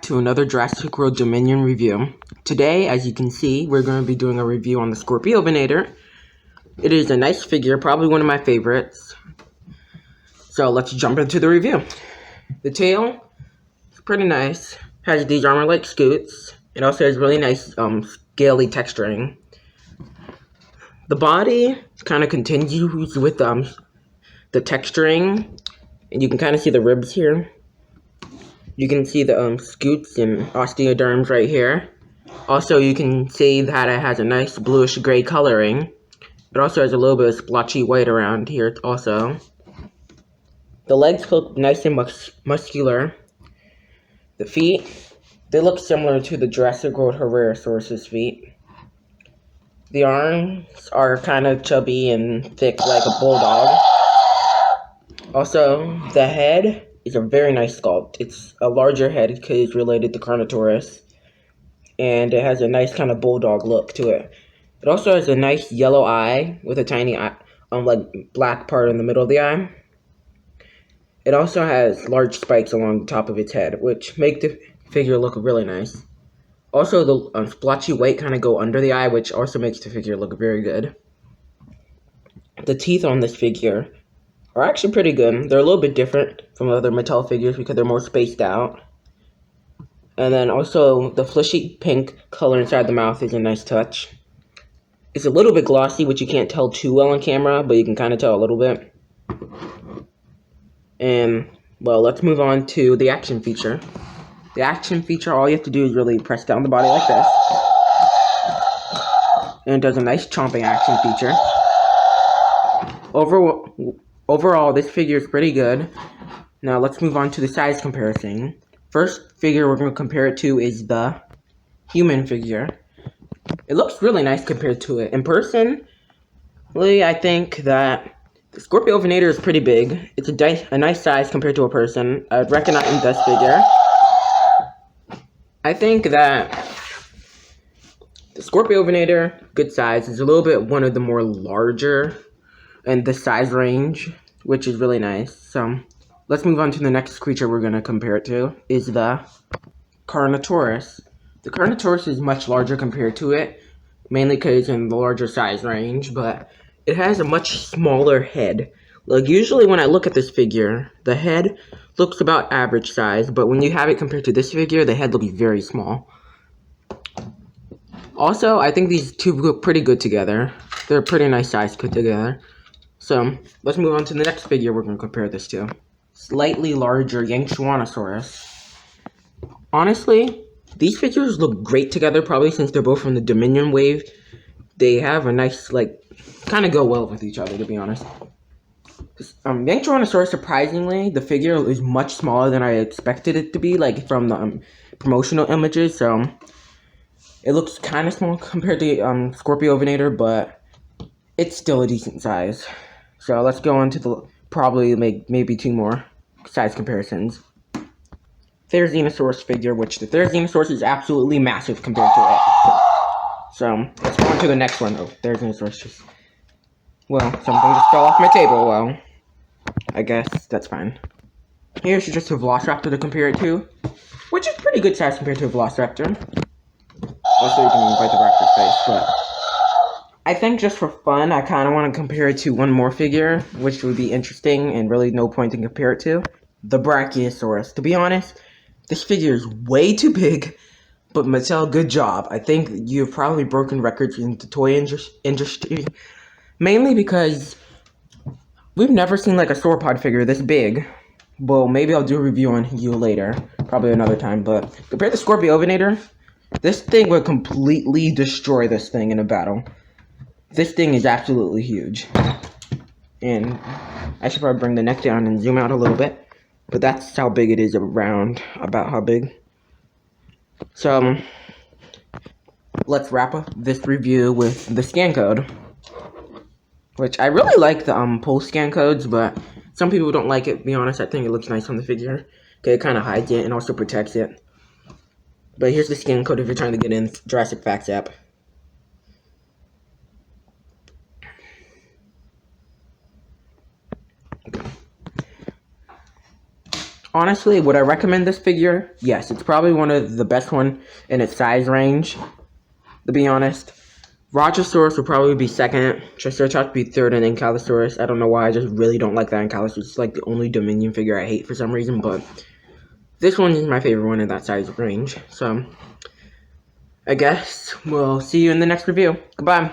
back to another Jurassic World Dominion review. Today, as you can see, we're going to be doing a review on the skorpiovenator. It is a nice figure, probably one of my favorites. So let's jump into the review. The tail is pretty nice. Has these armor-like scoots. It also has really nice scaly texturing. The body kind of continues with the texturing, and you can kind of see the ribs here. You can see the scoots and osteoderms right here. Also, you can see that it has a nice bluish gray coloring. It also has a little bit of splotchy white around here also. The legs look nice and muscular. The feet, they look similar to the Jurassic World Herrerasaurus's feet. The arms are kind of chubby and thick like a bulldog. Also, the head is a very nice sculpt. It's a larger head because it's related to Carnotaurus. And it has a nice kind of bulldog look to it. It also has a nice yellow eye with a tiny eye, like black part in the middle of the eye. It also has large spikes along the top of its head, which make the figure look really nice. Also, the splotchy white kind of go under the eye, which also makes the figure look very good. The teeth on this figure are actually pretty good. They're a little bit different from other Mattel figures because they're more spaced out. And then also, the fleshy pink color inside the mouth is a nice touch. It's a little bit glossy, which you can't tell too well on camera, but you can kind of tell a little bit. And, well, let's move on to the action feature. The action feature, all you have to do is really press down the body like this. And it does a nice chomping action feature. Overall, this figure is pretty good. Now, let's move on to the size comparison. First figure we're going to compare it to is the human figure. It looks really nice compared to it. In person, really, I think that the skorpiovenator is pretty big. It's a nice size compared to a person. I would recognize this figure. I think that the skorpiovenator, good size, is a little bit one of the more larger in the size range, which is really nice. So, let's move on to the next creature we're going to compare it to, is the Carnotaurus. The Carnotaurus is much larger compared to it, mainly because it's in the larger size range, but it has a much smaller head. Like, usually when I look at this figure, the head looks about average size, but when you have it compared to this figure, the head looks very small. Also, I think these two look pretty good together. They're a pretty nice size put together. So, let's move on to the next figure we're going to compare this to. Slightly larger Yanchuanosaurus. Honestly, these figures look great together, probably since they're both from the Dominion wave. They have a nice, kind of go well with each other, to be honest. Yanchuanosaurus, surprisingly, the figure is much smaller than I expected it to be, from the promotional images, so it looks kind of small compared to skorpiovenator, but it's still a decent size. So let's go on to the probably maybe two more size comparisons. Therizinosaurus figure, which the Therizinosaurus is absolutely massive compared to it. So let's go on to the next one. Oh, Therizinosaurus something just fell off my table. Well, I guess that's fine. Here's just a Velociraptor to compare it to, which is pretty good size compared to a Velociraptor. Also, you can bite the raptor's face, but I think just for fun, I kind of want to compare it to one more figure, which would be interesting and really no point to compare it to. The Brachiosaurus. To be honest, this figure is way too big, but Mattel, good job. I think you've probably broken records in the toy industry, mainly because we've never seen a sauropod figure this big. Well, maybe I'll do a review on you later, probably another time, but compared to skorpiovenator, this thing would completely destroy this thing in a battle. This thing is absolutely huge. And I should probably bring the neck down and zoom out a little bit. But that's how big it is around, about how big. So, let's wrap up this review with the scan code. Which, I really like the pulse scan codes, but some people don't like it, to be honest. I think it looks nice on the figure. Okay, it kind of hides it and also protects it. But here's the scan code if you're trying to get in Jurassic Facts app. Honestly, would I recommend this figure? Yes, it's probably one of the best one in its size range, to be honest. Rajasaurus would probably be second. Triceratops would be third, and Ankylosaurus. I don't know why, I just really don't like that Ankylosaurus. It's like the only Dominion figure I hate for some reason, but this one is my favorite one in that size range. So, I guess we'll see you in the next review. Goodbye.